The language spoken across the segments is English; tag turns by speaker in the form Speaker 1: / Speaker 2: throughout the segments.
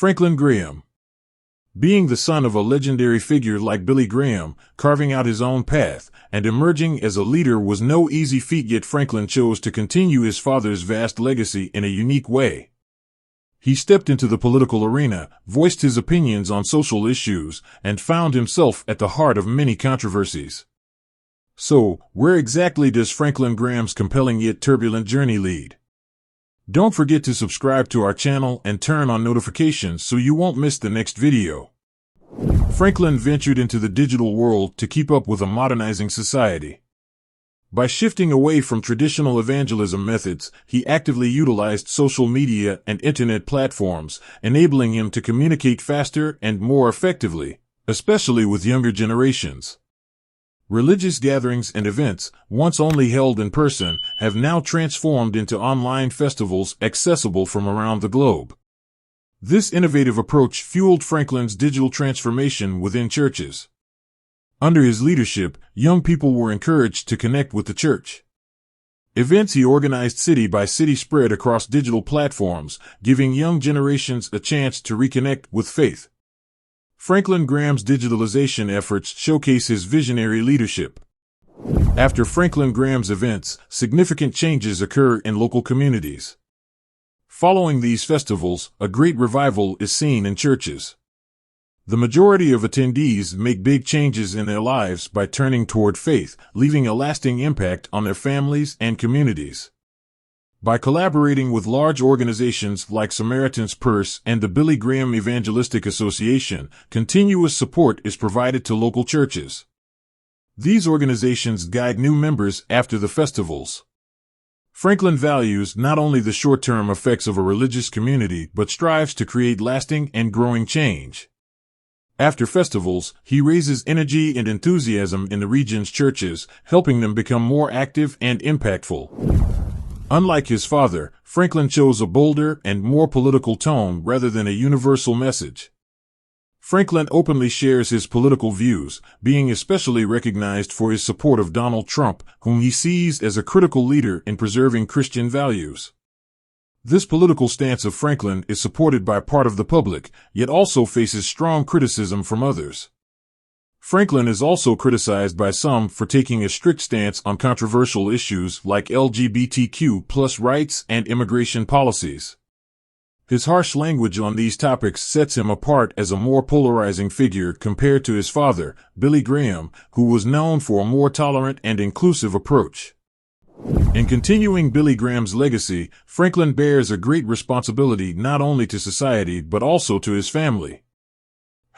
Speaker 1: Franklin Graham. Being the son of a legendary figure like Billy Graham, carving out his own path, and emerging as a leader was no easy feat, yet Franklin chose to continue his father's vast legacy in a unique way. He stepped into the political arena, voiced his opinions on social issues, and found himself at the heart of many controversies. So, where exactly does Franklin Graham's compelling yet turbulent journey lead? Don't forget to subscribe to our channel and turn on notifications so you won't miss the next video. Franklin ventured into the digital world to keep up with a modernizing society. By shifting away from traditional evangelism methods, he actively utilized social media and internet platforms, enabling him to communicate faster and more effectively, especially with younger generations. Religious gatherings and events, once only held in person, have now transformed into online festivals accessible from around the globe. This innovative approach fueled Franklin's digital transformation within churches. Under his leadership, young people were encouraged to connect with the church. Events he organized city by city spread across digital platforms, giving young generations a chance to reconnect with faith. Franklin Graham's digitalization efforts showcase his visionary leadership. After Franklin Graham's events, significant changes occur in local communities. Following these festivals, a great revival is seen in churches. The majority of attendees make big changes in their lives by turning toward faith, leaving a lasting impact on their families and communities. By collaborating with large organizations like Samaritan's Purse and the Billy Graham Evangelistic Association, continuous support is provided to local churches. These organizations guide new members after the festivals. Franklin values not only the short-term effects of a religious community but strives to create lasting and growing change. After festivals, he raises energy and enthusiasm in the region's churches, helping them become more active and impactful. Unlike his father, Franklin chose a bolder and more political tone rather than a universal message. Franklin openly shares his political views, being especially recognized for his support of Donald Trump, whom he sees as a critical leader in preserving Christian values. This political stance of Franklin is supported by part of the public, yet also faces strong criticism from others. Franklin is also criticized by some for taking a strict stance on controversial issues like LGBTQ+ rights and immigration policies. His harsh language on these topics sets him apart as a more polarizing figure compared to his father, Billy Graham, who was known for a more tolerant and inclusive approach. In continuing Billy Graham's legacy, Franklin bears a great responsibility not only to society but also to his family.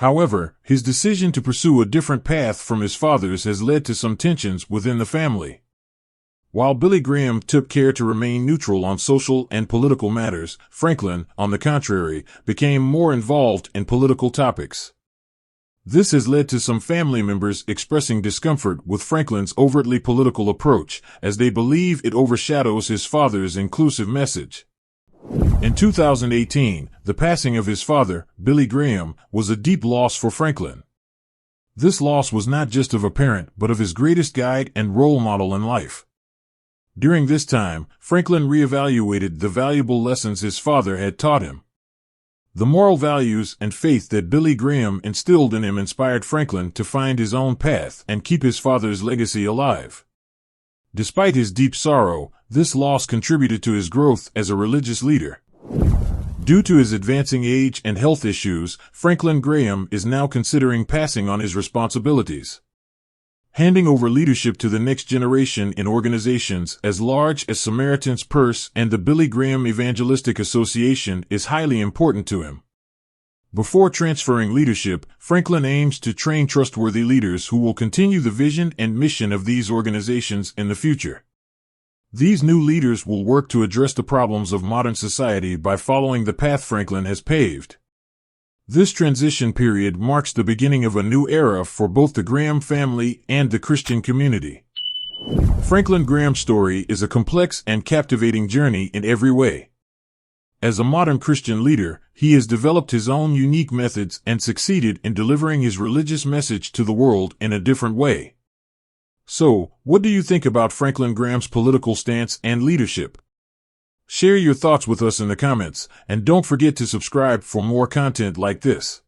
Speaker 1: However, his decision to pursue a different path from his father's has led to some tensions within the family. While Billy Graham took care to remain neutral on social and political matters, Franklin, on the contrary, became more involved in political topics. This has led to some family members expressing discomfort with Franklin's overtly political approach, as they believe it overshadows his father's inclusive message. In 2018, the passing of his father, Billy Graham, was a deep loss for Franklin. This loss was not just of a parent but of his greatest guide and role model in life. During this time, Franklin reevaluated the valuable lessons his father had taught him. The moral values and faith that Billy Graham instilled in him inspired Franklin to find his own path and keep his father's legacy alive. Despite his deep sorrow, this loss contributed to his growth as a religious leader. Due to his advancing age and health issues, Franklin Graham is now considering passing on his responsibilities. Handing over leadership to the next generation in organizations as large as Samaritan's Purse and the Billy Graham Evangelistic Association is highly important to him. Before transferring leadership, Franklin aims to train trustworthy leaders who will continue the vision and mission of these organizations in the future. These new leaders will work to address the problems of modern society by following the path Franklin has paved. This transition period marks the beginning of a new era for both the Graham family and the Christian community. Franklin Graham's story is a complex and captivating journey in every way. As a modern Christian leader, he has developed his own unique methods and succeeded in delivering his religious message to the world in a different way. So, what do you think about Franklin Graham's political stance and leadership? Share your thoughts with us in the comments, and don't forget to subscribe for more content like this.